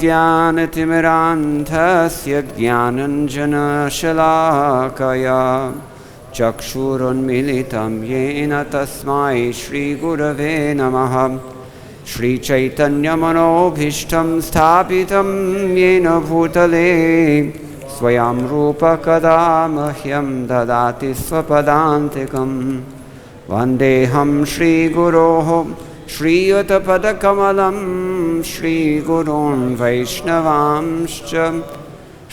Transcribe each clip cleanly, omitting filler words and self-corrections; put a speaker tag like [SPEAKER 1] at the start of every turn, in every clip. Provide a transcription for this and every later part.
[SPEAKER 1] ज्ञानतिमिरान्धस्य ज्ञानञ्जनशलाकया चक्षुरुन्मीलितं येन तस्मै श्रीगुरवे नमः। श्रीचैतन्यमनोभीष्टं स्थापितं येन भूतले स्वयं रूप कदा मह्यं ददाति स्वपदान्तिकं। वन्देऽहं श्रीगुरोः श्रीयुतपदकमलं श्रीगुरून् वैष्णवांश्च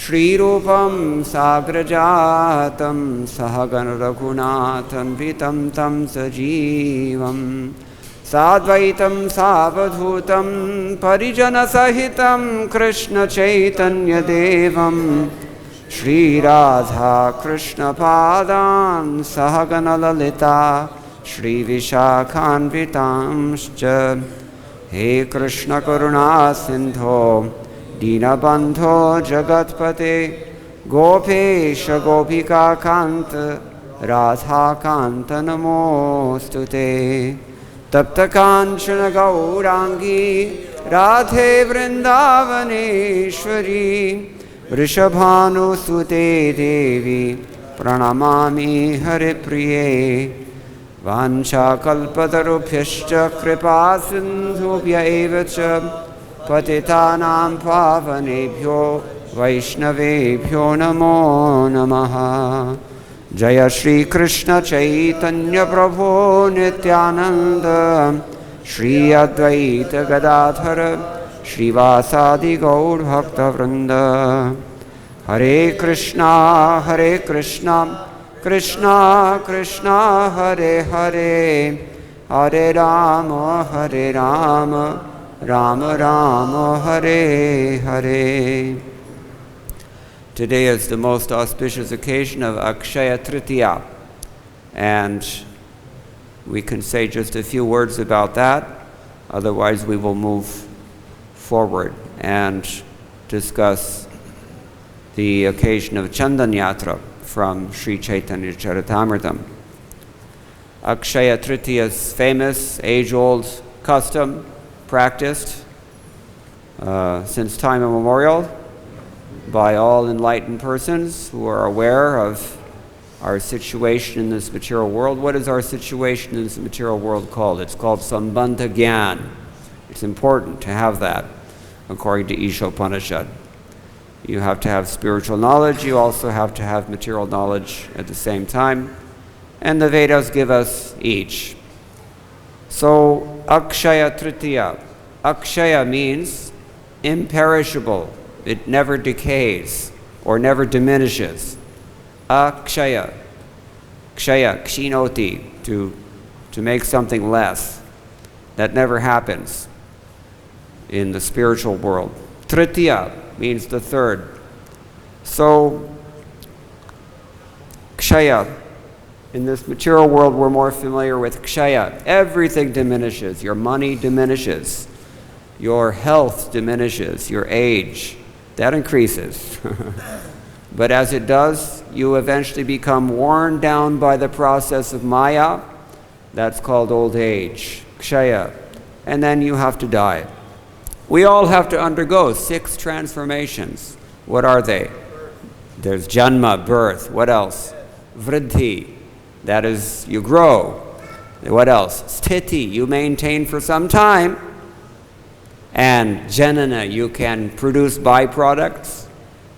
[SPEAKER 1] श्रीरूपं साग्रजातं सहगणरघुनाथन्वितं तं सजीवं साद्वैतं सावधूतं परिजनसहितं कृष्णचैतन्यदेवं श्रीराधाकृष्णपादान् सहगणललिता श्रीविशाखान्वितांश्च। हे कृष्ण करुणा सिन्धो दीनबन्धो जगत्पते गोपेश गोपिकान्त राधाकान्त नमोऽस्तु ते। तप्तकाञ्चन गौराङ्गी राधे वृन्दावनेश्वरी वृषभानुसुते देवी प्रणमामि हरिप्रिये। वाञ्छाकल्पतरुभ्यश्च कृपा सिन्धुभ्य एव च पतितानां पावनेभ्यो वैष्णवेभ्यो नमो नमः। जय श्री कृष्ण चैतन्य प्रभो नित्यानंद श्री अद्वैत गदाधर श्रीवासादि गौर भक्तवृंद। हरे Krishna Krishna Krishna Hare Hare Hare Ram Ram Ram Hare Hare. Today is the most auspicious occasion of Akshaya Tritiya, and we can say just a few words about that, otherwise we will move forward and discuss the occasion of Chandan Yatra from Sri Chaitanya Charitamrita. Akshaya Tritiya's famous, age-old custom, practiced since time immemorial by all enlightened persons who are aware of our situation in this material world. What is our situation in this material world called? It's called Sambandha Gyan. It's important to have that, according to Ishopanishad. You have to have spiritual knowledge, you also have to have material knowledge at the same time, and the Vedas give us each. So, Akshaya Tritiya. Akshaya means imperishable. It never decays or never diminishes. Akshaya. Kshaya, kshinoti, to make something less. That never happens in the spiritual world. Tritiya means the third. So, Kshaya. In this material world, we're more familiar with Kshaya. Everything diminishes. Your money diminishes. Your health diminishes. Your age, that increases. But as it does, you eventually become worn down by the process of Maya. That's called old age, Kshaya. And then you have to die. We all have to undergo 6 transformations. What are they? There's Janma, birth. What else? Vriddhi, that is, you grow. What else? Sthiti, you maintain for some time. And Janana, you can produce byproducts.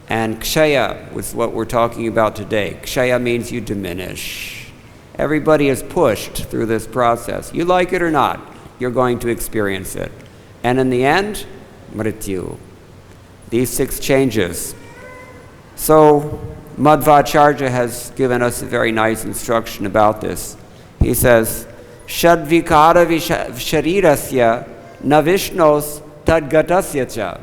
[SPEAKER 1] And Kshaya was what we're talking about today. Kshaya means you diminish. Everybody is pushed through this process. You like it or not, you're going to experience it. And in the end, Mrityu. These 6 changes. So, Madhvacharya has given us a very nice instruction about this. He says, Shadvikara sharirasya na vishnos tadgatasya cha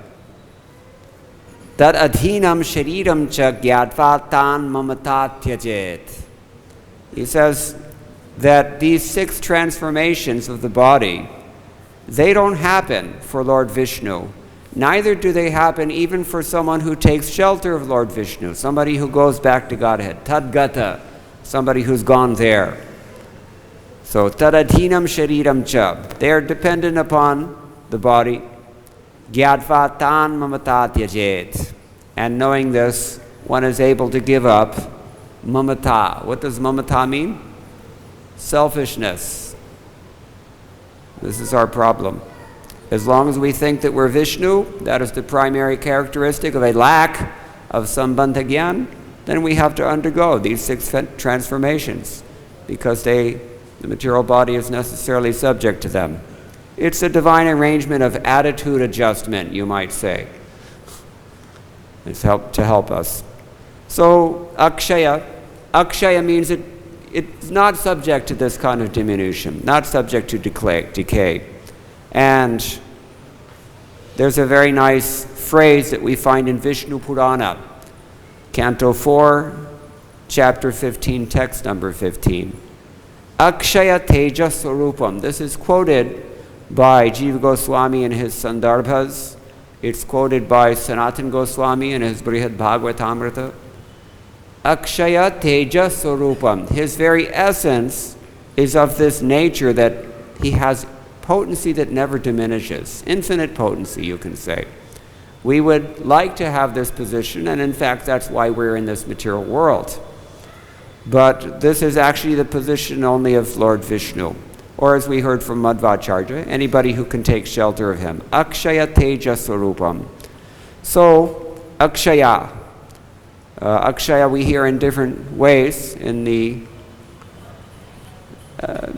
[SPEAKER 1] tad adhinam shariram cha gyatva tan mamata tyajet. He says that these 6 transformations of the body, they don't happen for Lord Vishnu. Neither do they happen even for someone who takes shelter of Lord Vishnu, somebody who goes back to Godhead. Tadgata, somebody who's gone there. So, tadadhinam shariram cha. They are dependent upon the body. Gyatva tan mamata tyajet. And knowing this, one is able to give up mamata. What does mamata mean? Selfishness. This is our problem. As long as we think that we're Vishnu, that is the primary characteristic of a lack of sambandha gyan, then we have to undergo these 6 transformations because the material body is necessarily subject to them. It's a divine arrangement of attitude adjustment, you might say. It's to help us. So akshaya means it's not subject to this kind of diminution, not subject to decay. And there's a very nice phrase that we find in Vishnu Purana, Canto 4, Chapter 15, text number 15. Akshaya Teja Swarupam. This is quoted by Jiva Goswami in his Sandarbhas. It's quoted by Sanatan Goswami in his Brihad Bhagavatamrita. Akshaya Teja Swarupam. His very essence is of this nature that he has potency that never diminishes. Infinite potency, you can say. We would like to have this position, and in fact, that's why we're in this material world. But this is actually the position only of Lord Vishnu, or as we heard from Madhvacharya, anybody who can take shelter of him. Akshaya Teja Swarupam. So, Akshaya. Akshaya we hear in different ways in the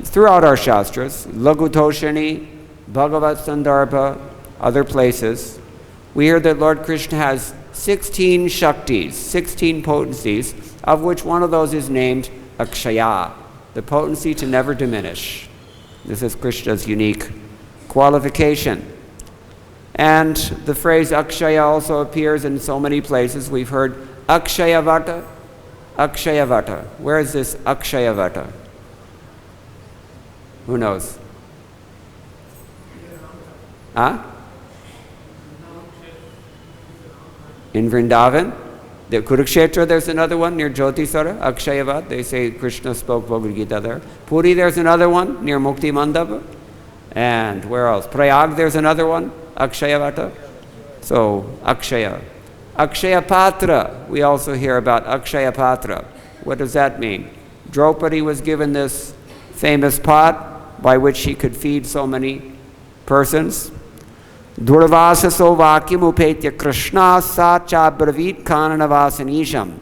[SPEAKER 1] throughout our Shastras, Lagutoshani, Bhagavad Sandarbha, other places, we hear that Lord Krishna has 16 Shaktis, 16 potencies, of which one of those is named Akshaya, the potency to never diminish. This is Krishna's unique qualification. And the phrase Akshaya also appears in so many places. We've heard Akshayavata, Akshayavata. Where is this Akshayavata? Who knows? Huh? In Vrindavan? The Kurukshetra, there's another one near Jyotisara, Akshayavat. They say Krishna spoke Bhagavad-Gita there. Puri, there's another one near Mukti Mandapa. And where else? Prayag, there's another one, Akshayavata. So, Akshaya. Akshaya Patra, we also hear about Akshaya Patra. What does that mean? Draupadi was given this famous pot by which he could feed so many persons. Durvasaso vakyam upetya Krishna sa cha bravit kananavasanisham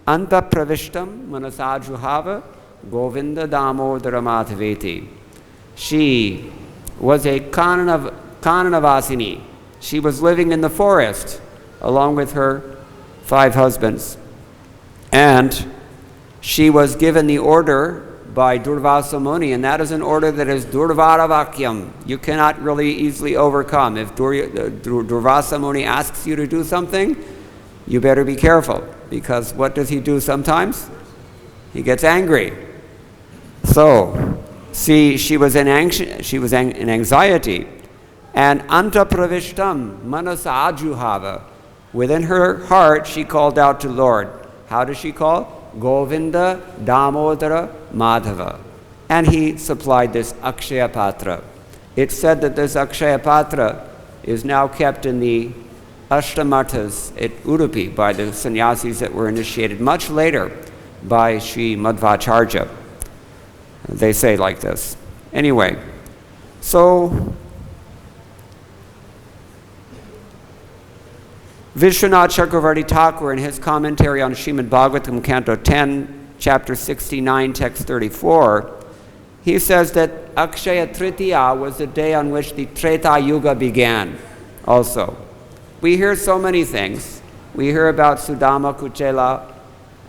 [SPEAKER 1] anta pravishtam manasajuhava Govinda Damodara Madhaveti. She was a Kananavasini. She was living in the forest along with her 5 husbands. And she was given the order by Durvasa Muni, and that is an order that is Durvara Vakyam. You cannot really easily overcome. If Durvasa Muni asks you to do something, you better be careful, because what does he do sometimes? He gets angry. So, see, she was in anxiety. And anta pravishtam manasa ajuhava. Within her heart, she called out to Lord. How does she call? Govinda Damodara Madhava. And he supplied this Akshaya Patra. It's said that this Akshaya Patra is now kept in the Ashtamathas at Udupi by the sannyasis that were initiated much later by Sri Madhvacharya. They say like this. Anyway, so Vishwanath Chakravarti Thakur, in his commentary on Srimad Bhagavatam, Canto 10, Chapter 69, Text 34, he says that Akshaya Tritiya was the day on which the Treta Yuga began also. We hear so many things. We hear about Sudama Kuchela,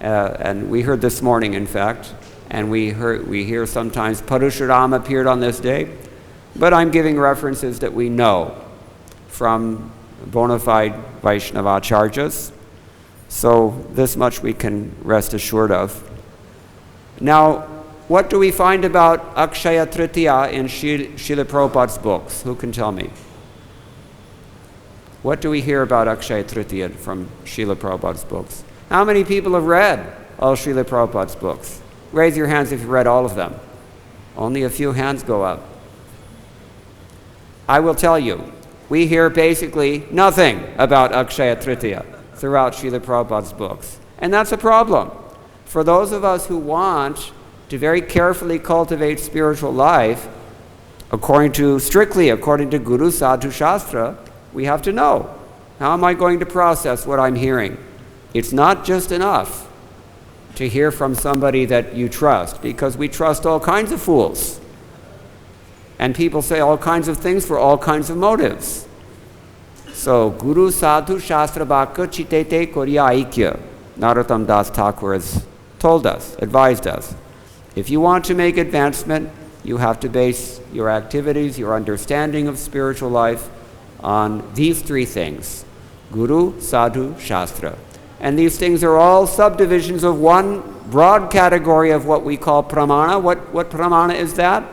[SPEAKER 1] and we heard this morning, in fact, and we hear sometimes Parashurama appeared on this day, but I'm giving references that we know from bona fide Vaishnavacharyas. So this much we can rest assured of. Now, what do we find about Akshaya Tritiya in Srila Prabhupada's books? Who can tell me? What do we hear about Akshaya Tritiya from Srila Prabhupada's books? How many people have read all Srila Prabhupada's books? Raise your hands if you've read all of them. Only a few hands go up. I will tell you, we hear basically nothing about Akshaya Tritiya throughout Srila Prabhupada's books. And that's a problem. For those of us who want to very carefully cultivate spiritual life, strictly according to Guru Sadhu Shastra, we have to know, how am I going to process what I'm hearing? It's not just enough to hear from somebody that you trust, because we trust all kinds of fools. And people say all kinds of things for all kinds of motives. So, Guru Sadhu Shastra Bhakka Chitete Korya Aikya, Narottam Das Thakur has told us, advised us. If you want to make advancement, you have to base your activities, your understanding of spiritual life on these three things: Guru, Sadhu, Shastra. And these things are all subdivisions of one broad category of what we call pramana. What pramana is that?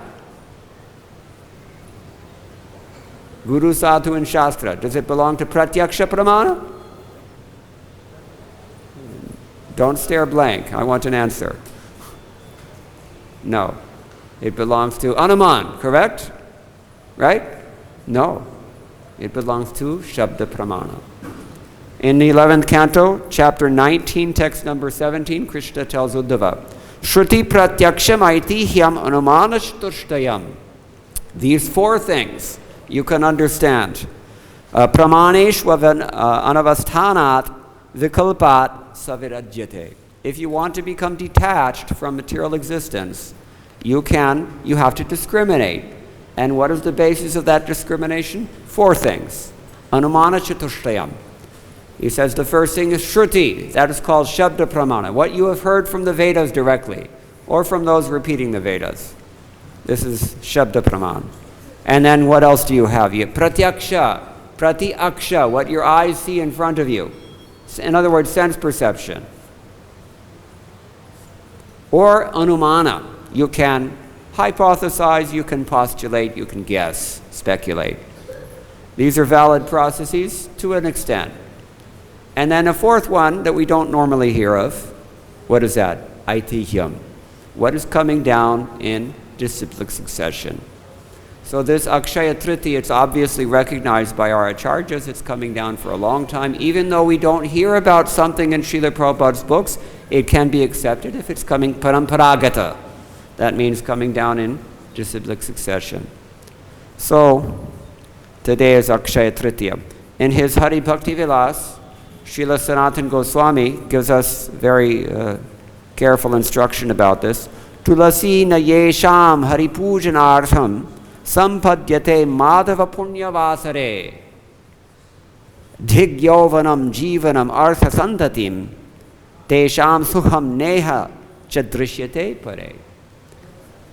[SPEAKER 1] Guru, Sadhu, and Shastra. Does it belong to Pratyaksha pramana? Don't stare blank. I want an answer. No. It belongs to Anuman, correct? Right? No. It belongs to Shabda Pramana. In the 11th canto, chapter 19, text number 17, Krishna tells Uddhava, Shruti Pratyaksham Aitihyam Anumanashtushtayam. These four things you can understand. Pramaneshwa anavasthanat vikalpat savirajyate. If you want to become detached from material existence, you have to discriminate. And what is the basis of that discrimination? Four things. Anumana chatushtayam. He says the first thing is Shruti. That is called Shabda Pramana. What you have heard from the Vedas directly, or from those repeating the Vedas. This is Shabda Pramana. And then what else do you have? You have Pratyaksha, Prati-aksha, what your eyes see in front of you. In other words, sense perception. Or Anumana. You can hypothesize, you can postulate, you can guess, speculate. These are valid processes to an extent. And then a fourth one that we don't normally hear of. What is that? Aitihyam. What is coming down in disciplic succession? So this Akshaya Tritiya, it's obviously recognized by our acharyas. It's coming down for a long time. Even though we don't hear about something in Srila Prabhupada's books, it can be accepted if it's coming paramparagata. That means coming down in disciplic succession. So today is Akshaya Tritiya. In his Hari Bhakti Vilas, Srila Sanatana Goswami gives us very careful instruction about this. Tulasi na yesham hari pujanartham sampadyate madhava punya vasare dhigyovanam jivanam artha santatim tesham sukham neha chadrishyate pare.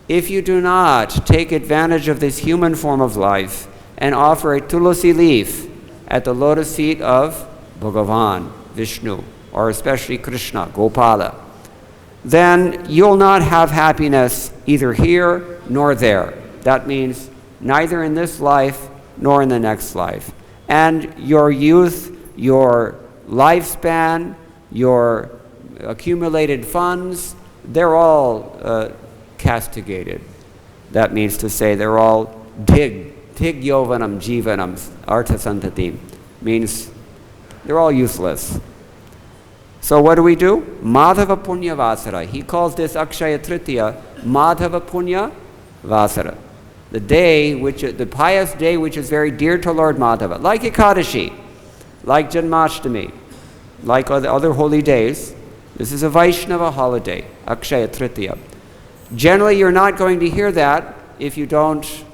[SPEAKER 1] If you do not take advantage of this human form of life and offer a tulasi leaf at the lotus feet of Bhagavan, Vishnu, or especially Krishna, Gopala, then you'll not have happiness either here nor there. That means neither in this life nor in the next life. And your youth, your lifespan, your accumulated funds, they're all castigated. That means to say they're all tig yovanam jivanam artha santatim. Means they're all useless. So what do we do? Madhava Punya Vasara. He calls this Akshaya Tritiya Madhava Punya Vasara. The pious day which is very dear to Lord Madhava. Like Ekadashi, like Janmashtami, like other holy days. This is a Vaishnava holiday, Akshaya Tritiya. Generally, you're not going to hear that if you don't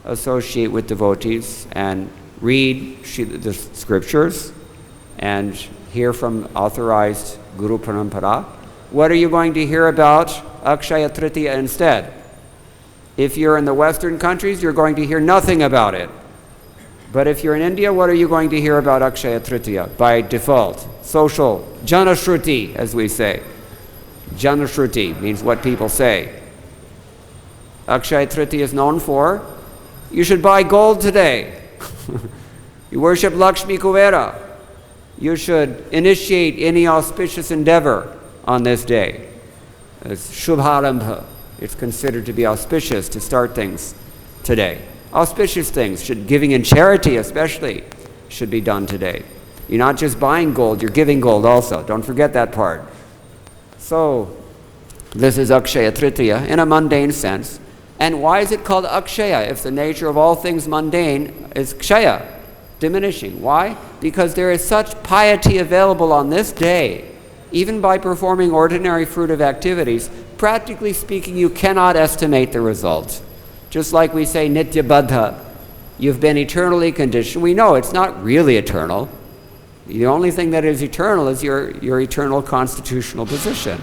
[SPEAKER 1] associate with devotees and read the scriptures and hear from authorized Guru Parampara. What are you going to hear about Akshaya Tritiya instead? If you're in the Western countries, you're going to hear nothing about it. But if you're in India, what are you going to hear about Akshaya Tritiya? By default, social, Janashruti, as we say. Janashruti means what people say. Akshaya Tritiya is known for, you should buy gold today. You worship Lakshmi Kuvera. You should initiate any auspicious endeavor on this day. It's Shubharambha. It's considered to be auspicious to start things today. Auspicious things, giving in charity especially, should be done today. You're not just buying gold, you're giving gold also. Don't forget that part. So, this is Akshaya Tritiya in a mundane sense. And why is it called Akshaya if the nature of all things mundane is Kshaya, diminishing? Why? Because there is such piety available on this day, even by performing ordinary fruitive activities. Practically speaking, you cannot estimate the result. Just like we say Nitya Baddha, you've been eternally conditioned. We know it's not really eternal. The only thing that is eternal is your eternal constitutional position.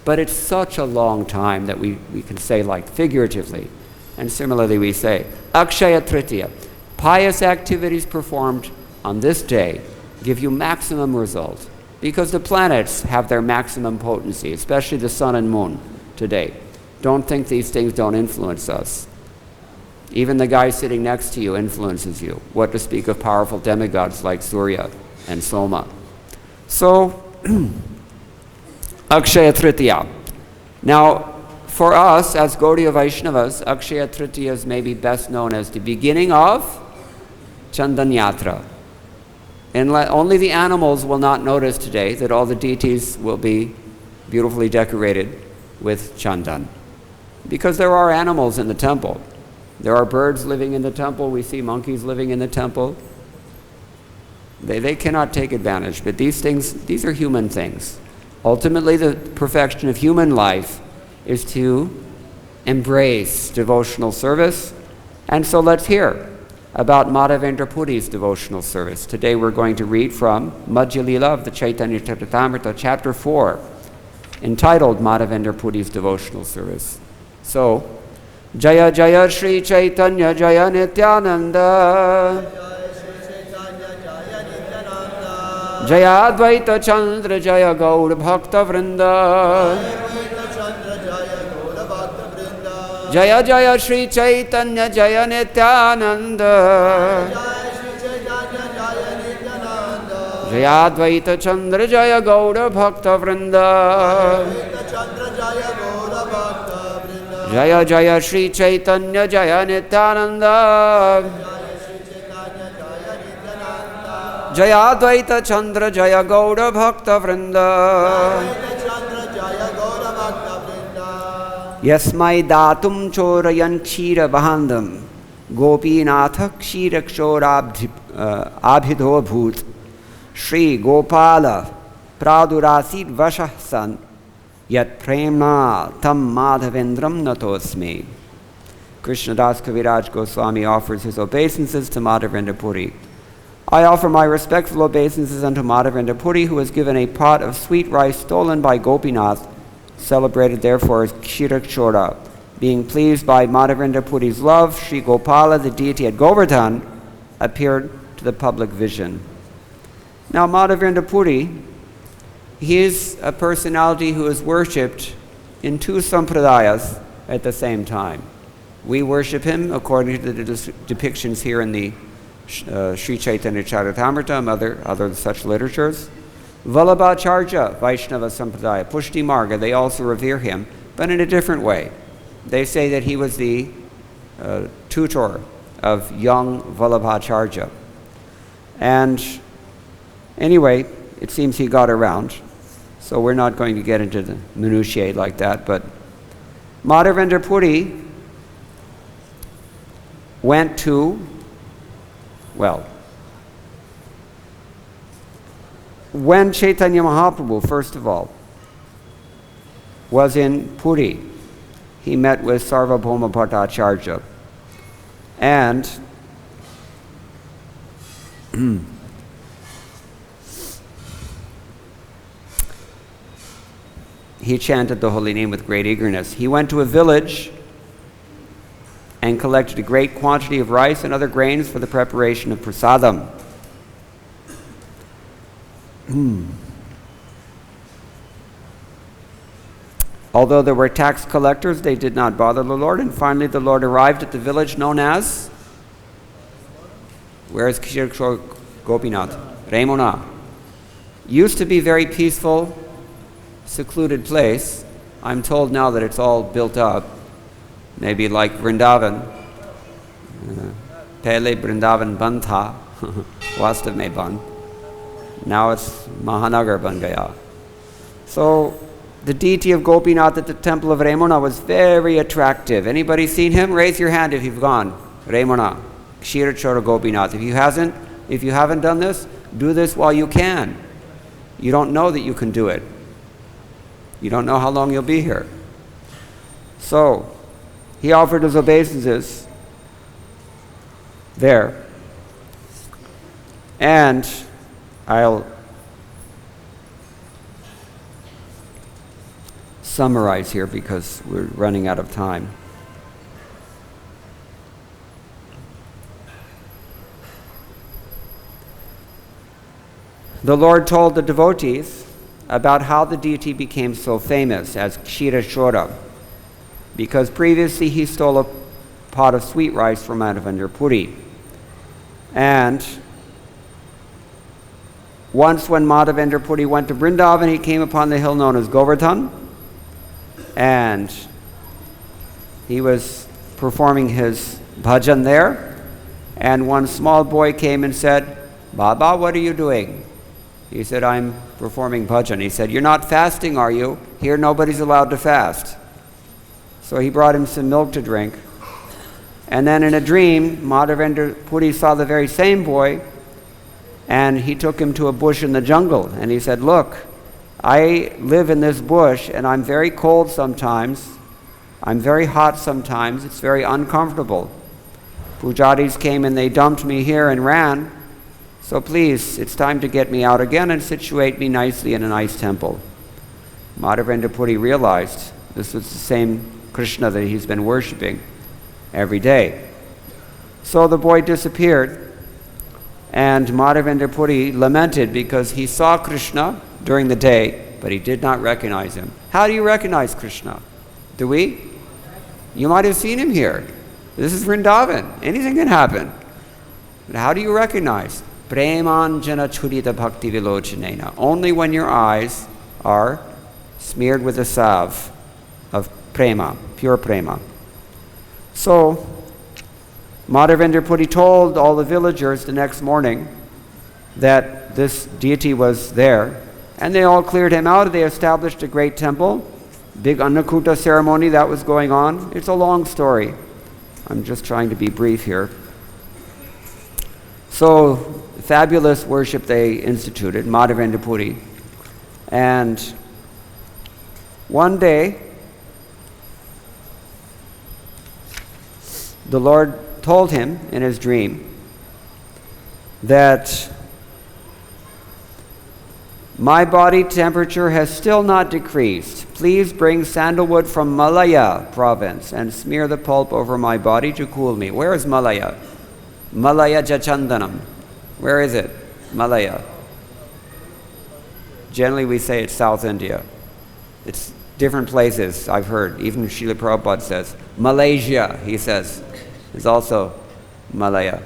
[SPEAKER 1] But it's such a long time that we can say, like, figuratively. And similarly we say, Akshaya Tritiya, pious activities performed on this day give you maximum result, because the planets have their maximum potency, especially the sun and moon today. Don't think these things don't influence us. Even the guy sitting next to you influences you. What to speak of powerful demigods like Surya and Soma. So, Akshaya Tritiya. Now, for us as Gaudiya Vaishnavas, Akshaya Tritiya is maybe best known as the beginning of Chandan Yatra. And only the animals will not notice today that all the deities will be beautifully decorated with Chandan. Because there are animals in the temple. There are birds living in the temple. We see monkeys living in the temple. They cannot take advantage, but these are human things. Ultimately, the perfection of human life is to embrace devotional service. And so let's hear about Madhavendra Puri's devotional service. Today we're going to read from Madhya Lila of the Chaitanya Charitamrita, chapter 4, entitled Madhavendra Puri's devotional service. So, Jaya Jaya Shri Chaitanya Jaya Nityananda Jaya Advaita Chandra Jaya Gaur Bhakta Vrinda Jaya Jaya Shri Chaitanya Jaya Nityananda Jaya Advaita Chandra Jaya Gaur Bhakta Vrinda Jaya Jaya Shri Chaitanya Jaya Nityananda Jaya Advaita Chandra Jaya Gaura Bhakta Vrinda Yasmai Datum Chorayan Kshira Bahandam Gopinatha Kshira Kshora Abhidho Bhut Shri Gopala Pradurasid Vashah San Yat Premna Tam Madhavendram Natosmi. Krishnadas Kaviraj Goswami offers his obeisances to Madhavendra Puri. I offer my respectful obeisances unto Madhavendra Puri, who was given a pot of sweet rice stolen by Gopinath, celebrated therefore as Kshira. Being pleased by Madhavendra Puri's love, Sri Gopala, the deity at Govardhan, appeared to the public vision. Now Madhavendra Puri, he is a personality who is worshipped in two sampradayas at the same time. We worship him according to the depictions here in the Sri Chaitanya Charitamrita and other such literatures. Vallabhacharya, Vaishnava Sampradaya, Pushti Marga, they also revere him, but in a different way. They say that he was the tutor of young Vallabhacharya. And anyway, it seems he got around, so we're not going to get into the minutiae like that, but Madhavendra Puri went to, when Chaitanya Mahaprabhu, first of all, was in Puri, he met with Sarvabhauma Bhattacharya. And he chanted the holy name with great eagerness. He went to a village and collected a great quantity of rice and other grains for the preparation of prasadam. Although there were tax collectors, they did not bother the Lord, and finally the Lord arrived at the village known as, where is Kshira Gopinath? Remona. Used to be very peaceful, secluded place. I'm told now that it's all built up, maybe like Vrindavan, Pehle Vrindavan band tha, vastav mein band. Now it's Mahanagar ban gaya. So the deity of Gopinath at the temple of Remona was very attractive. Anybody seen him? Raise your hand if you've gone. Remona, Kshirachora Gopinath. If you haven't done this, do this while you can. You don't know that you can do it. You don't know how long you'll be here. So he offered his obeisances there. And I'll summarize here because we're running out of time. The Lord told the devotees about how the deity became so famous as Kshirachora, because previously he stole a pot of sweet rice from Madhavendra Puri. And once when Madhavendra Puri went to Vrindavan, he came upon the hill known as Govardhan, and he was performing his bhajan there, and one small boy came and said, "Baba, what are you doing?" He said, "I'm performing bhajan." He said, "You're not fasting, are you? Here nobody's allowed to fast." So he brought him some milk to drink. And then in a dream, Madhavendra Puri saw the very same boy, and he took him to a bush in the jungle. And he said, "Look, I live in this bush, and I'm very cold sometimes. I'm very hot sometimes. It's very uncomfortable. Pujaris came and they dumped me here and ran. So please, it's time to get me out again and situate me nicely in a nice temple." Madhavendra Puri realized this was the same Krishna that he's been worshipping every day. So the boy disappeared, and Madhavendra Puri lamented because he saw Krishna during the day, but he did not recognize him. How do you recognize Krishna? Do we? You might have seen him here. This is Vrindavan. Anything can happen. But how do you recognize? Premanjana churita bhakti vilochanena. Only when your eyes are smeared with a salve of prema, pure prema. So Madhavendra Puri told all the villagers the next morning that this deity was there, and they all cleared him out. They established a great temple, big Annakuta ceremony that was going on. It's a long story. I'm just trying to be brief here. So fabulous worship they instituted, Madhavendra Puri. And one day, the Lord told him in his dream that my body temperature has still not decreased. Please bring sandalwood from Malaya province and smear the pulp over my body to cool me. Where is Malaya? Malaya Jachandanam. Where is it? Malaya. Generally we say it's South India. It's different places, I've heard. Even Srila Prabhupada says. Malaysia, he says, is also Malaya.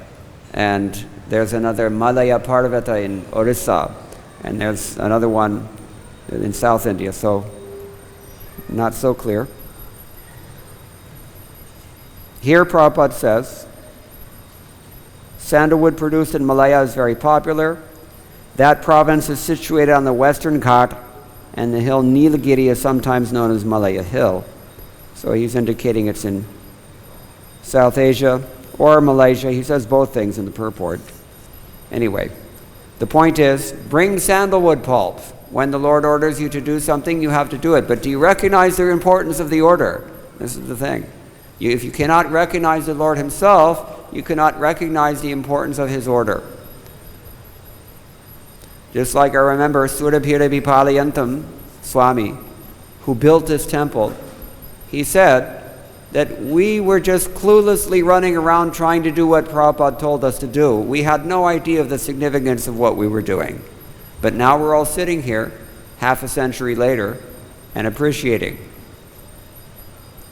[SPEAKER 1] And there's another Malaya Parvata in Orissa. And there's another one in South India. So, not so clear. Here Prabhupada says, sandalwood produced in Malaya is very popular. That province is situated on the western Ghat, and the hill Nilagiri is sometimes known as Malaya Hill. So he's indicating it's in South Asia or Malaysia. He says both things in the purport. Anyway, the point is, bring sandalwood pulp. When the Lord orders you to do something, you have to do it. But do you recognize the importance of the order? This is the thing. If you cannot recognize the Lord himself, you cannot recognize the importance of his order. Just like I remember Surabhira Vipalayantam Swami, who built this temple, he said that we were just cluelessly running around trying to do what Prabhupada told us to do. We had no idea of the significance of what we were doing. But now we're all sitting here, half a century later, and appreciating.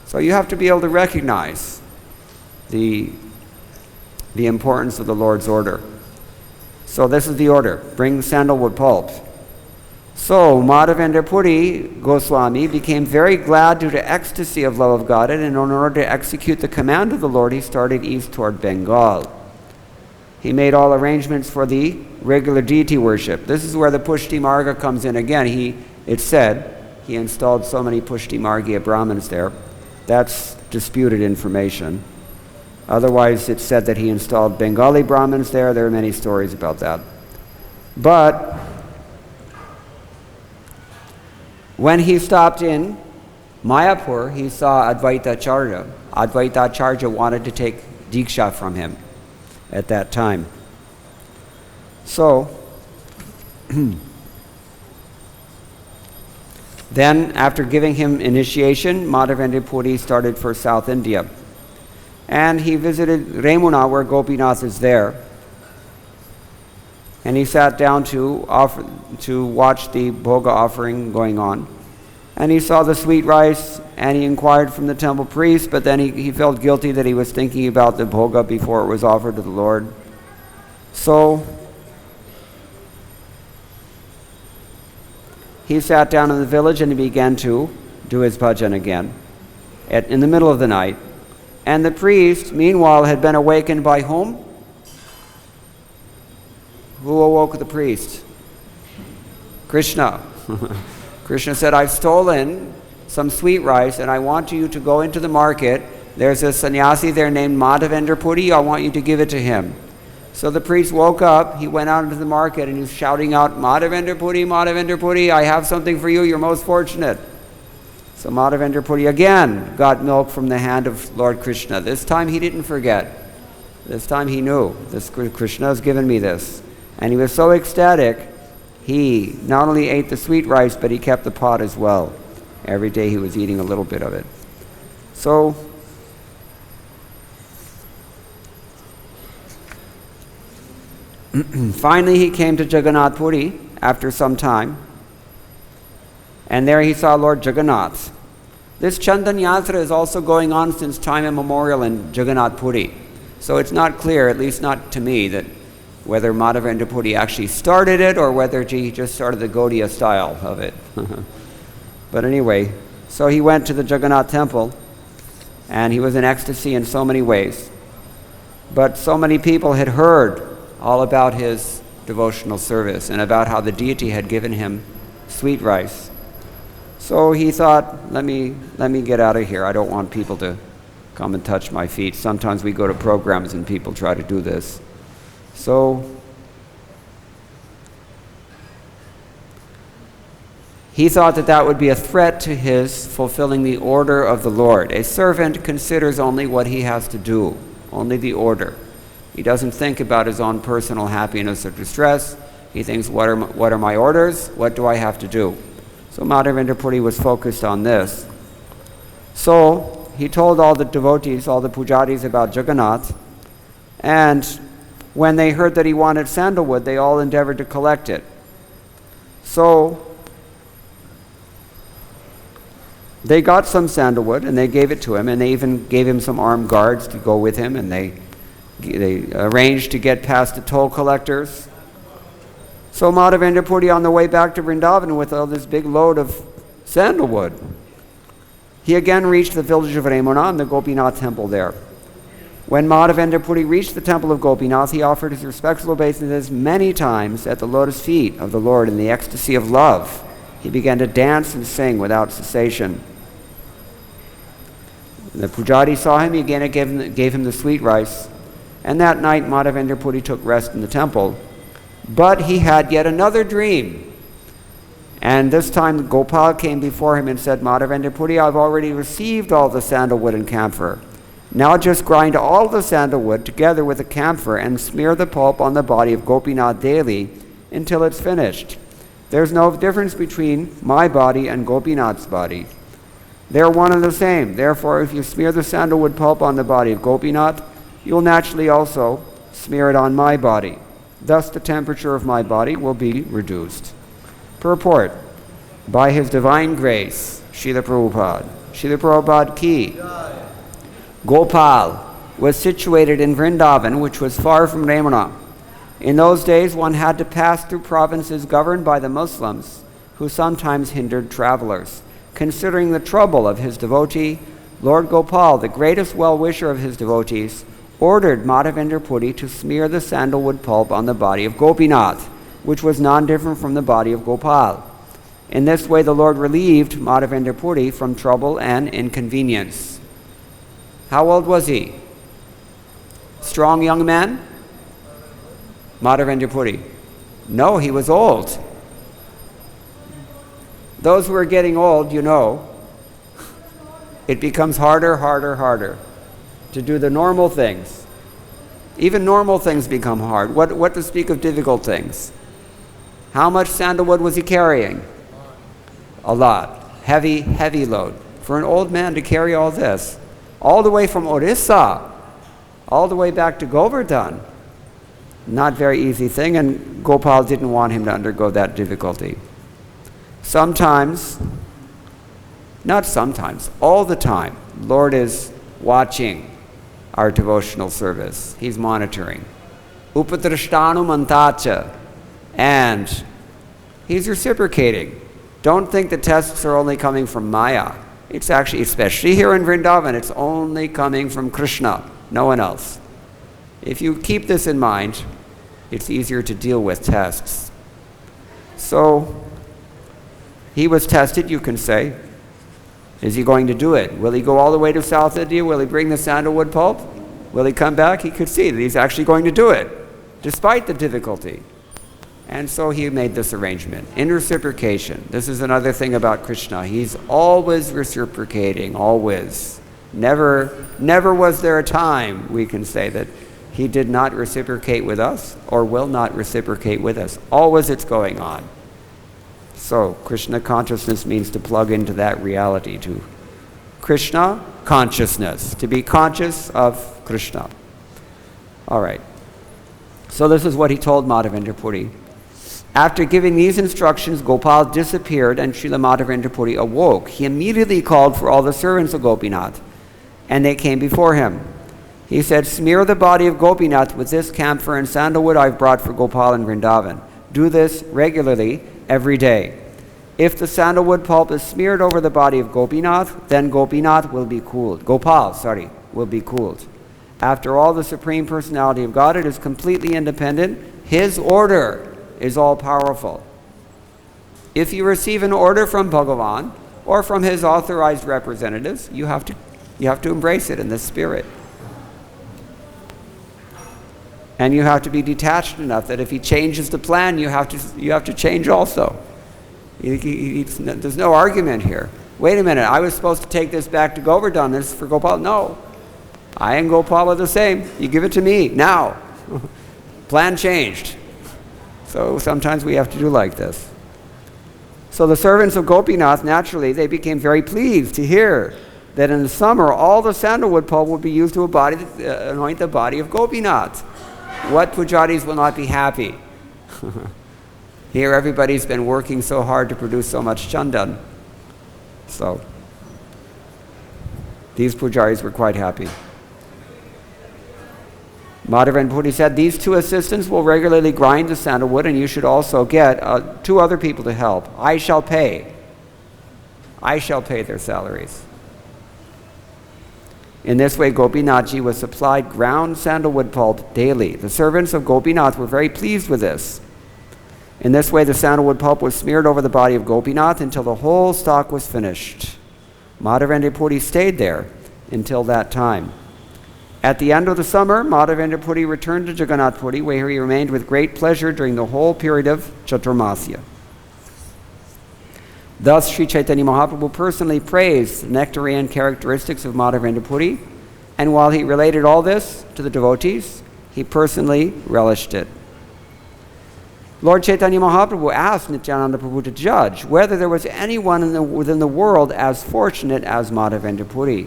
[SPEAKER 1] So you have to be able to recognize the importance of the Lord's order. So this is the order. Bring sandalwood pulp. So Madhavendra Puri Goswami became very glad due to ecstasy of love of God, and in order to execute the command of the Lord, he started east toward Bengal. He made all arrangements for the regular deity worship. This is where the Pushti Marga comes in again. It said he installed so many Pushti Margiya Brahmins there. That's disputed information. Otherwise, it's said that he installed Bengali Brahmins there. There are many stories about that. But when he stopped in Mayapur, he saw Advaita Acharya. Advaita Acharya wanted to take Diksha from him at that time. So, then after giving him initiation, Madhavendra Puri started for South India. And he visited Remuna, where Gopinath is there. And he sat down to watch the bhoga offering going on. And he saw the sweet rice, and he inquired from the temple priest, but then he felt guilty that he was thinking about the bhoga before it was offered to the Lord. So he sat down in the village and he began to do his bhajan again in the middle of the night. And the priest, meanwhile, had been awakened by whom? Who awoke the priest? Krishna. Krishna said, I've stolen some sweet rice and I want you to go into the market. There's a sannyasi there named Madhavendra Puri. I want you to give it to him. So the priest woke up, he went out into the market and he was shouting out, Madhavendra Puri, I have something for you, you're most fortunate. So Madhavendra Puri again got milk from the hand of Lord Krishna. This time he didn't forget. This time he knew, Krishna has given me this. And he was so ecstatic, he not only ate the sweet rice, but he kept the pot as well. Every day he was eating a little bit of it. So finally he came to Jagannath Puri after some time, and there he saw Lord Jagannath. This Chandan Yatra is also going on since time immemorial in Jagannath Puri. So it's not clear, at least not to me, that whether Madhavendra Puri actually started it or whether he just started the Gaudiya style of it. But anyway, so he went to the Jagannath temple and he was in ecstasy in so many ways. But so many people had heard all about his devotional service and about how the deity had given him sweet rice. So he thought, let me get out of here. I don't want people to come and touch my feet. Sometimes we go to programs and people try to do this. So he thought that would be a threat to his fulfilling the order of the Lord. A servant considers only what he has to do, only the order. He doesn't think about his own personal happiness or distress. He thinks, what are my orders? What do I have to do? So Madhavendra Puri was focused on this. So he told all the devotees, all the pujaris about Jagannath, and when they heard that he wanted sandalwood, they all endeavored to collect it. So they got some sandalwood and they gave it to him, and they even gave him some armed guards to go with him, and they arranged to get past the toll collectors. So Madhavendra Puri on the way back to Vrindavan with all this big load of sandalwood. He again reached the village of Remuna and the Gopinath temple there. When Madhavendra Puri reached the temple of Gopinath, he offered his respectful obeisances many times at the lotus feet of the Lord in the ecstasy of love. He began to dance and sing without cessation. The pujari saw him, he again gave him the sweet rice. And that night Madhavendra Puri took rest in the temple. But he had yet another dream. And this time Gopal came before him and said, Madhavendra Puri, I've already received all the sandalwood and camphor. Now just grind all the sandalwood together with the camphor and smear the pulp on the body of Gopinath daily until it's finished. There's no difference between my body and Gopinath's body. They're one and the same. Therefore, if you smear the sandalwood pulp on the body of Gopinath, you'll naturally also smear it on my body. Thus the temperature of my body will be reduced. Purport. By his divine grace, Srila Prabhupada ki. Gopal was situated in Vrindavan, which was far from Remuna. In those days, one had to pass through provinces governed by the Muslims, who sometimes hindered travelers. Considering the trouble of his devotee, Lord Gopal, the greatest well-wisher of his devotees, ordered Madhavendra Puri to smear the sandalwood pulp on the body of Gopinath, which was non-different from the body of Gopal. In this way, the Lord relieved Madhavendra Puri from trouble and inconvenience. How old was he? Strong young man? Madhavendra Puri. No, he was old. Those who are getting old, you know, it becomes harder to do the normal things. Even normal things become hard. What to speak of difficult things? How much sandalwood was he carrying? A lot. Heavy load. For an old man to carry all this, all the way from Orissa, all the way back to Govardhan, not very easy thing, and Gopal didn't want him to undergo that difficulty. Sometimes, not sometimes, all the time, Lord is watching our devotional service. He's monitoring. Upadrashtanu mantacha. And he's reciprocating. Don't think the tests are only coming from Maya. It's actually, especially here in Vrindavan, it's only coming from Krishna, no one else. If you keep this in mind, it's easier to deal with tests. So, he was tested, you can say. Is he going to do it? Will he go all the way to South India? Will he bring the sandalwood pulp? Will he come back? He could see that he's actually going to do it, despite the difficulty. And so he made this arrangement. In reciprocation. This is another thing about Krishna. He's always reciprocating, always. Never was there a time, we can say, that he did not reciprocate with us or will not reciprocate with us. Always it's going on. So, Krishna consciousness means to plug into that reality, to Krishna consciousness, to be conscious of Krishna. All right. So this is what he told Madhavendra Puri. After giving these instructions, Gopal disappeared and Srila Madhavendra Puri awoke. He immediately called for all the servants of Gopinath, and they came before him. He said, "Smear the body of Gopinath with this camphor and sandalwood I've brought for Gopal in Vrindavan. Do this regularly every day. If the sandalwood pulp is smeared over the body of Gopinath, then Gopinath will be cooled. Gopal will be cooled. After all, the Supreme Personality of Godhead is completely independent. His order is all-powerful. If you receive an order from Bhagavan or from his authorized representatives, you have to embrace it in the spirit. And you have to be detached enough that if he changes the plan, you have to change also. There's no argument here. Wait a minute, I was supposed to take this back to Govardhan. This is for Gopal. No. I and Gopal are the same. You give it to me now. Plan changed. So sometimes we have to do like this. So the servants of Gopinath, naturally, they became very pleased to hear that in the summer all the sandalwood pulp would be used to anoint the body of Gopinath. What pujaris will not be happy? Here everybody's been working so hard to produce so much chandan. So these pujaris were quite happy. Madhavendra Puri said, "These two assistants will regularly grind the sandalwood, and you should also get 2 other people to help. I shall pay their salaries." In this way, Gopinathji was supplied ground sandalwood pulp daily. The servants of Gopinath were very pleased with this. In this way, the sandalwood pulp was smeared over the body of Gopinath until the whole stock was finished. Madhavendra Puri stayed there until that time. At the end of the summer, Madhavendra Puri returned to Jagannath Puri, where he remained with great pleasure during the whole period of Chaturmasya. Thus, Sri Chaitanya Mahaprabhu personally praised the nectarian characteristics of Madhavendra Puri, and while he related all this to the devotees, he personally relished it. Lord Chaitanya Mahaprabhu asked Nityananda Prabhu to judge whether there was anyone within the world as fortunate as Madhavendra Puri.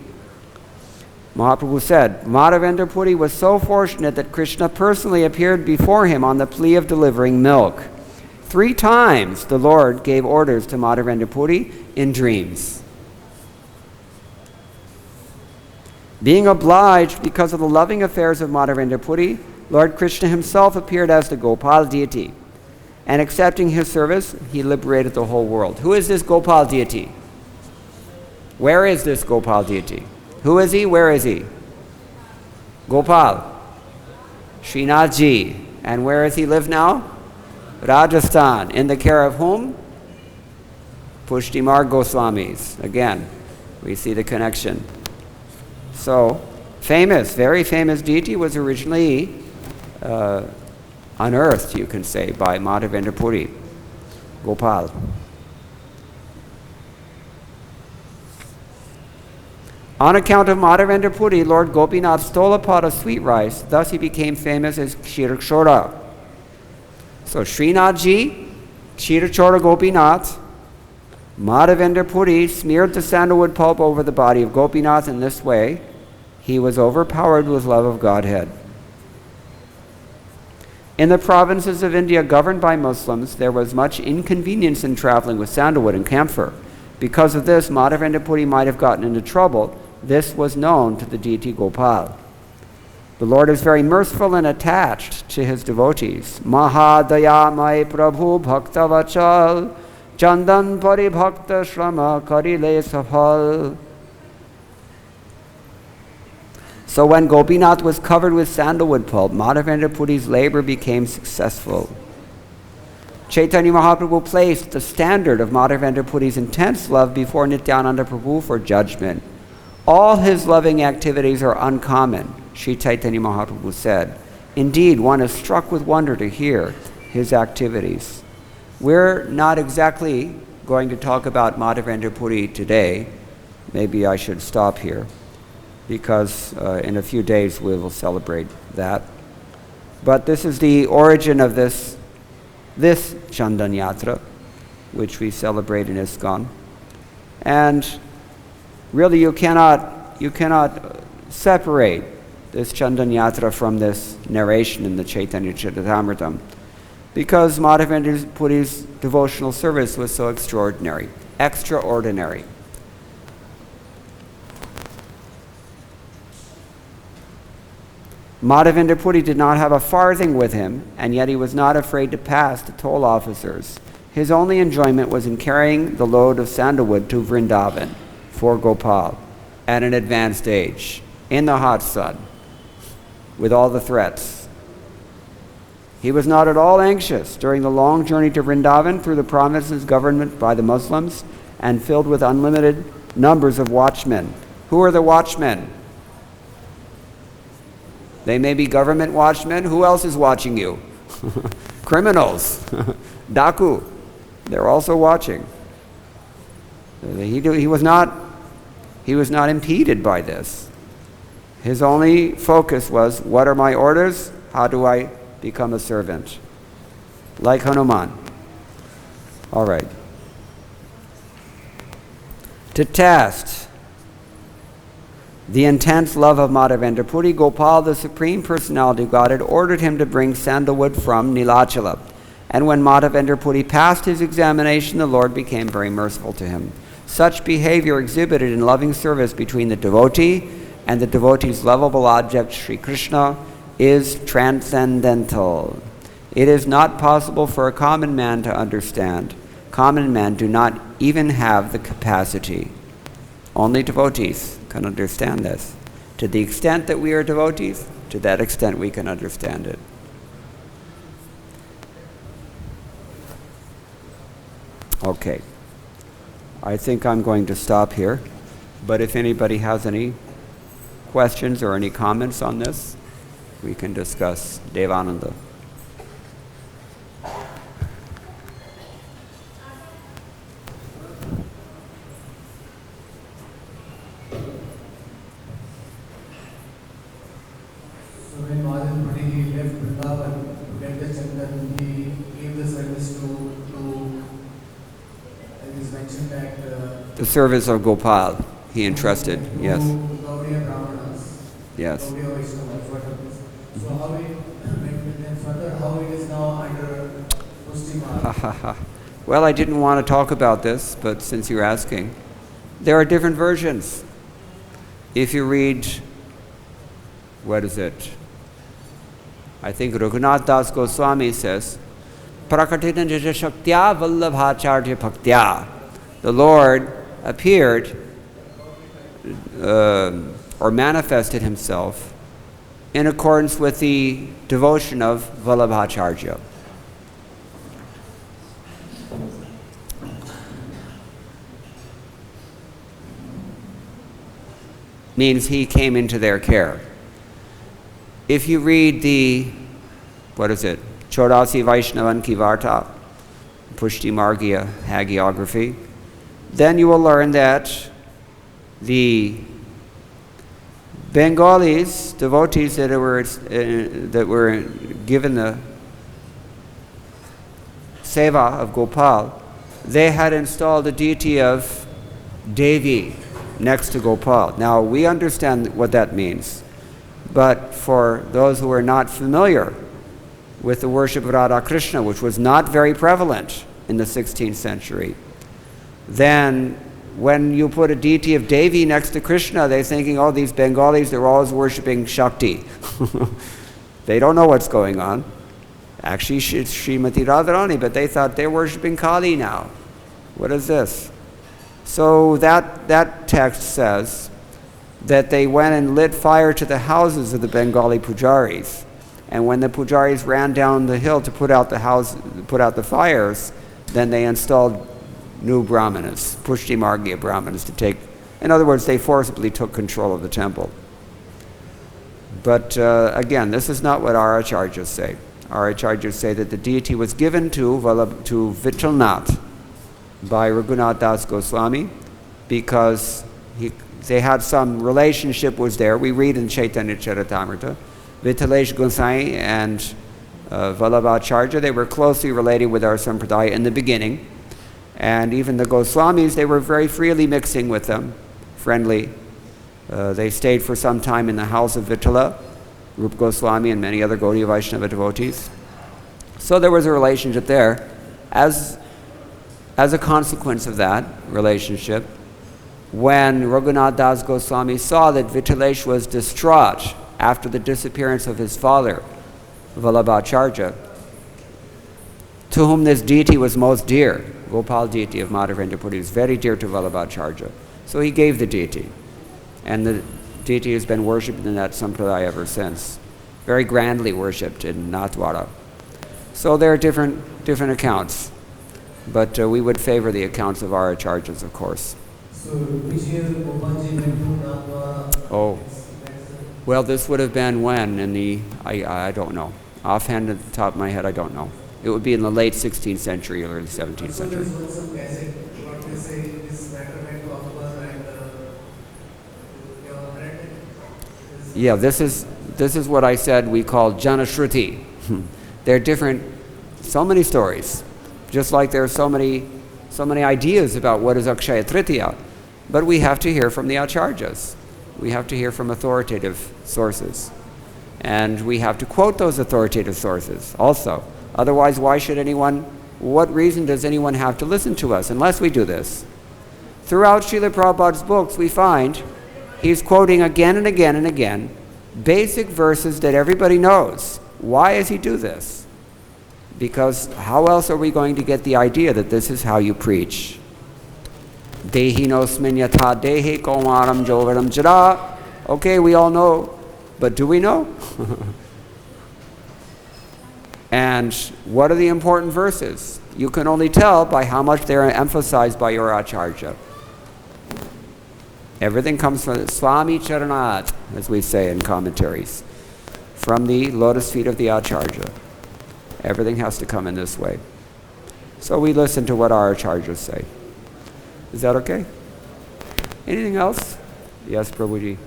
[SPEAKER 1] Mahaprabhu said, Madhavendra Puri was so fortunate that Krishna personally appeared before him on the plea of delivering milk. 3 times the Lord gave orders to Madhavendra Puri in dreams. Being obliged because of the loving affairs of Madhavendra Puri, Lord Krishna himself appeared as the Gopal deity. And accepting his service, he liberated the whole world. Who is this Gopal deity? Where is this Gopal deity? Who is he? Where is he? Gopal. Srinathji. And where does he live now? Rajasthan. In the care of whom? Pushtimar Goswamis. Again, we see the connection. So, famous, very famous deity was originally unearthed, you can say, by Madhavendra Puri, Gopal. On account of Madhavendra Puri, Lord Gopinath stole a pot of sweet rice. Thus he became famous as Kshirakshora. So Srinathji, Kshirakshora Gopinath, Madhavendra Puri smeared the sandalwood pulp over the body of Gopinath. In this way, he was overpowered with love of Godhead. In the provinces of India governed by Muslims, there was much inconvenience in traveling with sandalwood and camphor. Because of this, Madhavendra Puri might have gotten into trouble. This was known to the deity Gopal. The Lord is very merciful and attached to his devotees. Mahadayamai Prabhu Bhakta Vachal Chandan Pari Bhakta Shrama Karile Safal. So when Gopinath was covered with sandalwood pulp, Madhavendra Puri's labor became successful. Chaitanya Mahaprabhu placed the standard of Madhavendra Puri's intense love before Nityananda Prabhu for judgment. All his loving activities are uncommon, Sri Chaitanya Mahaprabhu said. Indeed, one is struck with wonder to hear his activities. We're not exactly going to talk about Madhavendra Puri today. Maybe I should stop here, because in a few days we will celebrate that. But this is the origin of this Chandan Yatra, which we celebrate in ISKCON. And really you cannot separate this Chandan Yatra from this narration in the Chaitanya Charitamrita, because Madhavendra Puri's devotional service was so extraordinary. Madhavendra Puri did not have a farthing with him, and yet he was not afraid to pass the toll officers. His only enjoyment was in carrying the load of sandalwood to Vrindavan for Gopal at an advanced age, in the hot sun, with all the threats. He was not at all anxious during the long journey to Vrindavan through the provinces governed by the Muslims and filled with unlimited numbers of watchmen. Who are the watchmen? They may be government watchmen. Who else is watching you? Criminals. Daku. They're also watching. He was not impeded by this. His only focus was, what are my orders? How do I become a servant? Like Hanuman. All right. To test the intense love of Madhavendra Puri, Gopal, the Supreme Personality of Godhead, ordered him to bring sandalwood from Nilachala. And when Madhavendra Puri passed his examination, the Lord became very merciful to him. Such behavior exhibited in loving service between the devotee and the devotee's lovable object, Sri Krishna, is transcendental. It is not possible for a common man to understand. Common men do not even have the capacity. Only devotees can understand this. To the extent that we are devotees, to that extent we can understand it. Okay. I think I'm going to stop here. But if anybody has any questions or any comments on this, we can discuss. Devananda.
[SPEAKER 2] When Madhavendra Puri left Vrindavan to get the Chandan, he gave the service to it is mentioned that
[SPEAKER 1] the service of Gopal he entrusted, yes.
[SPEAKER 2] Gaudiya Brahmanas.
[SPEAKER 1] Yes.
[SPEAKER 2] Gaudiya Vaishnavas, what happens. So how it then further, how it is now under Pushtimar?
[SPEAKER 1] Well, I didn't want to talk about this, but since you're asking, there are different versions. If you read, what is it? I think Raghunath Das Goswami says prakatitan jaja shaktya vallabhacharya bhaktya. The Lord appeared or manifested himself in accordance with the devotion of Vallabhacharya. Means he came into their care. If you read the, Chodasi Vaishnavan Ki Varta, Pushti Margya hagiography, then you will learn that the Bengalis, devotees that were given the seva of Gopal, they had installed the deity of Devi next to Gopal. Now, we understand what that means, but for those who are not familiar with the worship of Radha Krishna, which was not very prevalent in the 16th century, then when you put a deity of Devi next to Krishna, they're thinking, oh, these Bengalis, they're always worshipping Shakti. They don't know what's going on. Actually, it's Srimati Radharani, but they thought they're worshipping Kali now. What is this? So that text says that they went and lit fire to the houses of the Bengali pujaris. And when the pujaris ran down the hill to put out the fires, then they installed new brahmanas, Pushti Margya brahmanas, to take, in other words, they forcibly took control of the temple. But again, this is not what our acharyas say. Our acharyas say that the deity was given to Vittalnath by Raghunath Das Goswami because they had some relationship was there. We read in Chaitanya Charitamrita, Vittalesh Gosai and Vallabhacharya, they were closely related with our sampradaya in the beginning. And even the Goswamis, they were very freely mixing with them, friendly. They stayed for some time in the house of Vittala, Rupa Goswami and many other Gaudiya Vaishnava devotees. So there was a relationship there. As a consequence of that relationship, when Raghunath Das Goswami saw that Vittalesh was distraught after the disappearance of his father, Vallabhacharya, to whom this deity was most dear, Gopal deity of Madhavendra Puri, is very dear to Vallabhacharya. So he gave the deity. And the deity has been worshipped in that sampradaya ever since. Very grandly worshipped in Nathdwara. So there are different accounts. But we would favor the accounts of our acharyas, of course.
[SPEAKER 2] So which year Gopalji went to Nathdwara?
[SPEAKER 1] Oh. Well, this would have been when? I don't know. Offhand at the top of my head, I don't know. It would be in the late 16th century or early 17th century.
[SPEAKER 2] So there's some cassette, what they say, this matter went to Akbar and you have read it?
[SPEAKER 1] Yeah, this is what I said we call Janashruti. There are different, so many stories. Just like there are so many ideas about what is Akshaya Tritiya. But we have to hear from the acharyas. We have to hear from authoritative sources. And we have to quote those authoritative sources also. Otherwise, what reason does anyone have to listen to us unless we do this? Throughout Srila Prabhupada's books, we find he's quoting again and again and again basic verses that everybody knows. Why does he do this? Because how else are we going to get the idea that this is how you preach? Dehinosmin yatha dehe kaumaram jovaram jara. Okay, we all know, but do we know? And what are the important verses? You can only tell by how much they're emphasized by your acharya. Everything comes from Swami Charanat, as we say in commentaries, from the lotus feet of the acharya. Everything has to come in this way. So we listen to what our acharyas say. Is that okay? Anything else? Yes, Prabhuji.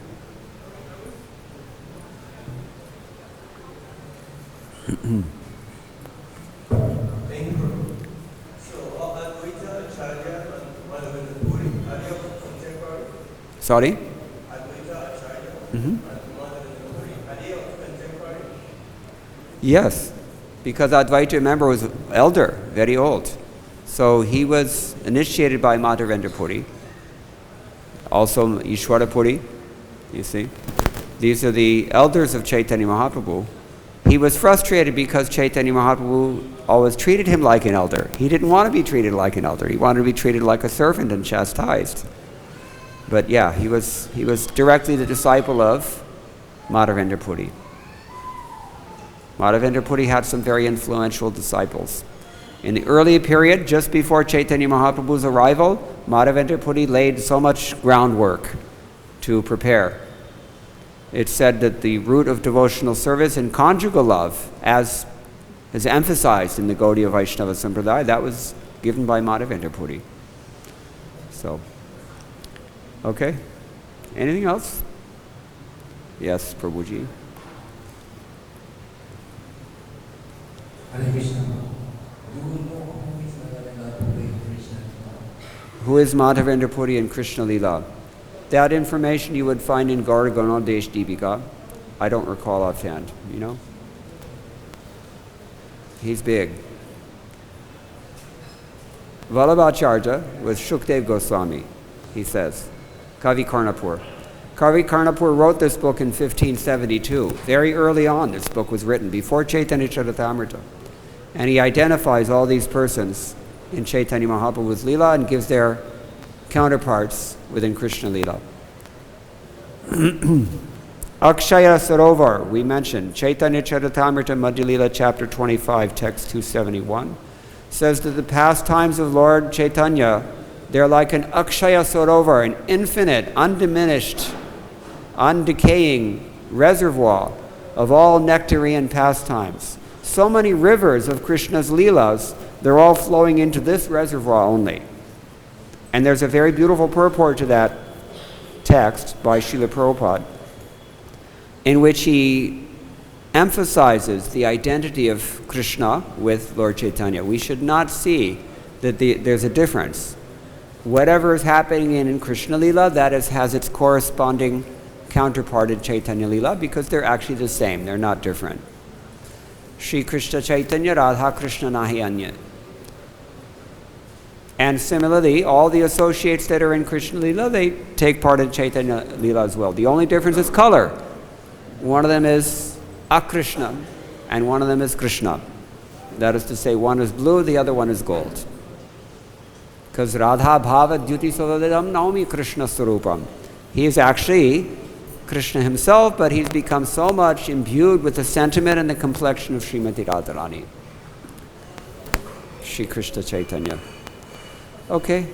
[SPEAKER 1] Sorry? Yes, because Advaita, remember, was elder, very old. So he was initiated by Madhavendra Puri, also Ishwara Puri, you see. These are the elders of Chaitanya Mahaprabhu. he was frustrated because Chaitanya Mahaprabhu always treated him like an elder. He didn't want to be treated like an elder. He wanted to be treated like a servant and chastised. But yeah, he was directly the disciple of Madhavendra Puri. Madhavendra Puri had some very influential disciples. In the early period, just before Chaitanya Mahaprabhu's arrival, Madhavendra Puri laid so much groundwork to prepare. It's said that the root of devotional service and conjugal love, as is emphasized in the Gaudiya Vaishnava Sampradaya, that was given by Madhavendra Puri. So, okay. Anything else? Yes, Prabhuji.
[SPEAKER 2] Hare Krishna.
[SPEAKER 1] Who is Madhavendra Puri in Krishna Lila? That information you would find in Gaura Ganodesh Deepika. I don't recall offhand, you know? He's big. Vallabhacharya was Shukdev Goswami, he says. Kavi Karnapur. Kavi Karnapur wrote this book in 1572. Very early on, this book was written, before Chaitanya Charitamrita. And he identifies all these persons in Chaitanya Mahaprabhu's Leela and gives their counterparts within Krishna Leela. Akshaya Sarovar, we mentioned, Chaitanya Charitamrita Madhya Leela, chapter 25, text 271, says that the pastimes of Lord Chaitanya, they're like an Akshaya Sarovar, an infinite, undiminished, undecaying reservoir of all nectarian pastimes. So many rivers of Krishna's Leelas, they're all flowing into this reservoir only. And there's a very beautiful purport to that text by Srila Prabhupada, in which he emphasizes the identity of Krishna with Lord Chaitanya. We should not see that there's a difference. Whatever is happening in Krishna Leela, that has its corresponding counterpart in Chaitanya Leela, because they're actually the same, they're not different. Shri Krishna Chaitanya Radha Krishna Nahi Anya. And similarly, all the associates that are in Krishna Leela, they take part in Chaitanya Leela as well. The only difference is color. One of them is Akrishna, and one of them is Krishna. That is to say, one is blue, the other one is gold. Because Radha Bhava Dyuti Sodadam Naomi Krishna Sarupam. He is actually Krishna himself, but he's become so much imbued with the sentiment and the complexion of Srimati Radharani. Shri Krishna Chaitanya. Okay.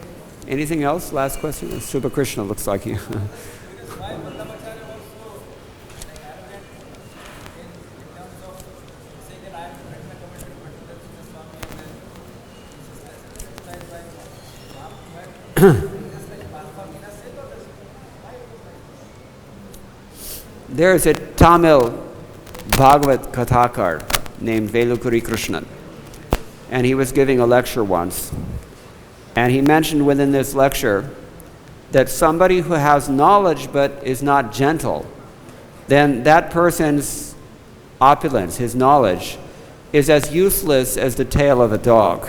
[SPEAKER 1] Anything else? Last question? Subha Krishna looks like you. There is a Tamil Bhagavad Kathakar named Velukuri Krishnan, and he was giving a lecture once, and he mentioned within this lecture that somebody who has knowledge but is not gentle, then that person's opulence, his knowledge, is as useless as the tail of a dog.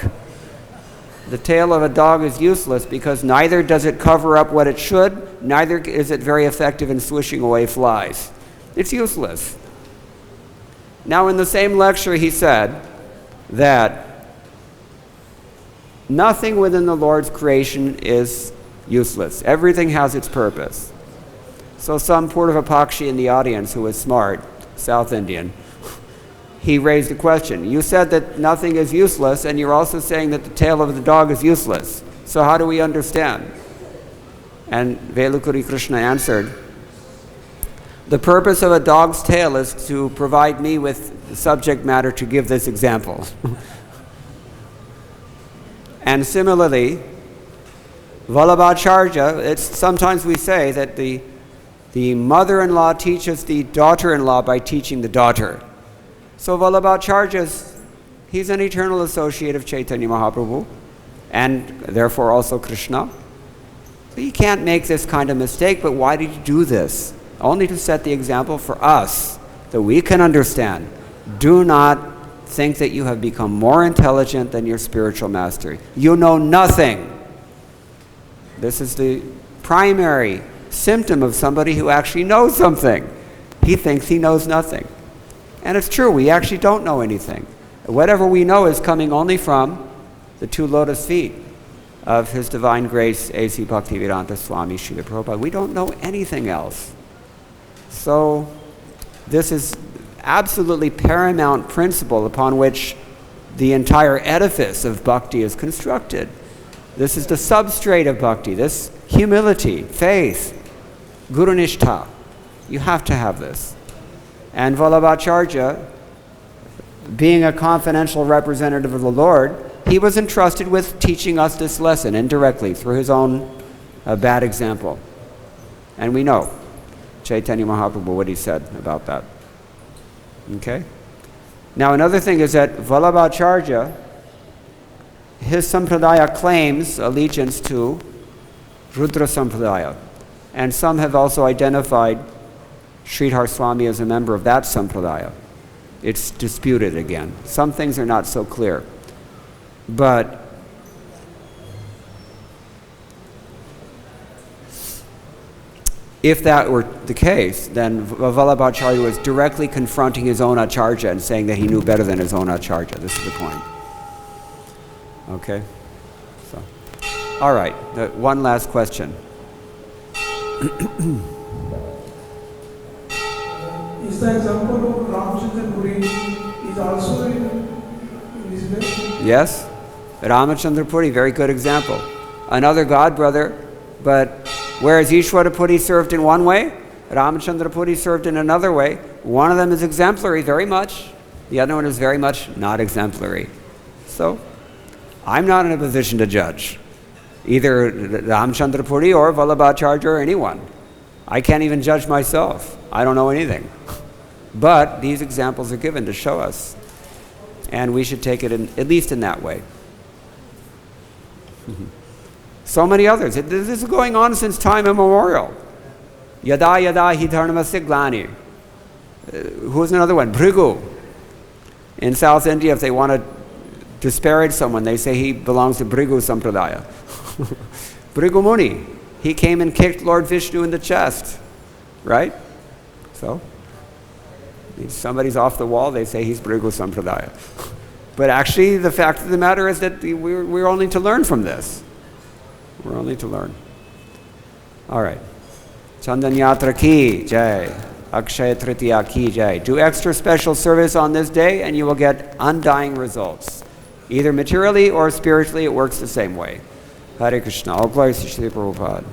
[SPEAKER 1] The tail of a dog is useless because neither does it cover up what it should, neither is it very effective in swishing away flies. It's useless. Now, in the same lecture, he said that nothing within the Lord's creation is useless. Everything has its purpose. So some Purva Pakshi in the audience who was smart, South Indian, he raised a question. You said that nothing is useless, and you're also saying that the tail of the dog is useless. So how do we understand? And Velukuri Krishna answered, the purpose of a dog's tail is to provide me with the subject matter to give this example. And similarly, Vallabhacharya, sometimes we say that the mother-in-law teaches the daughter-in-law by teaching the daughter. So Vallabhacharya, he's an eternal associate of Chaitanya Mahaprabhu, and therefore also Krishna. So you can't make this kind of mistake, but why did you do this? Only to set the example for us, that we can understand. Do not think that you have become more intelligent than your spiritual master. You know nothing. This is the primary symptom of somebody who actually knows something. He thinks he knows nothing. And it's true, we actually don't know anything. Whatever we know is coming only from the two lotus feet of His Divine Grace, A.C. Bhaktivedanta Swami Srila Prabhupada. We don't know anything else. So this is absolutely paramount principle upon which the entire edifice of bhakti is constructed. This is the substrate of bhakti, this humility, faith, guru nishtha. You have to have this. And Vallabhacharya, being a confidential representative of the Lord, he was entrusted with teaching us this lesson indirectly through his own bad example. And we know Chaitanya Mahaprabhu, what he said about that. Okay? Now another thing is that Vallabhacharya, his sampradaya claims allegiance to Rudra sampradaya. And some have also identified Sridhar Swami as a member of that sampradaya. It's disputed again. Some things are not so clear. But if that were the case, then Vallabhacharya was directly confronting his own acharya and saying that he knew better than his own acharya. This is the point. Okay? So, all right, one last question.
[SPEAKER 3] Is the example of Ramchandra Puri is also in this way?
[SPEAKER 1] Yes? Ramachandra Puri, very good example. Another god brother, but whereas Ishwara Puri served in one way, Ramachandra Puri served in another way. One of them is exemplary very much, the other one is very much not exemplary. So, I'm not in a position to judge either Ramchandra Puri or Vallabhacharya or anyone. I can't even judge myself. I don't know anything. But these examples are given to show us. And we should take it at least in that way. So many others. This is going on since time immemorial. Yada yada hi dharmasya glani. Who's another one? Bhrigu. In South India, if they want to disparage someone, they say he belongs to Bhrigu Sampradaya. Bhrigu Muni. He came and kicked Lord Vishnu in the chest. Right? So, if somebody's off the wall, they say he's Bhrigu Sampradaya. But actually, the fact of the matter is that we're only to learn from this. We're only to learn. All right. Chandan Yatra ki jai. Akshaya Tritiya ki jai. Do extra special service on this day and you will get undying results. Either materially or spiritually, it works the same way. Hare Krishna. All glories to Srila Prabhupada.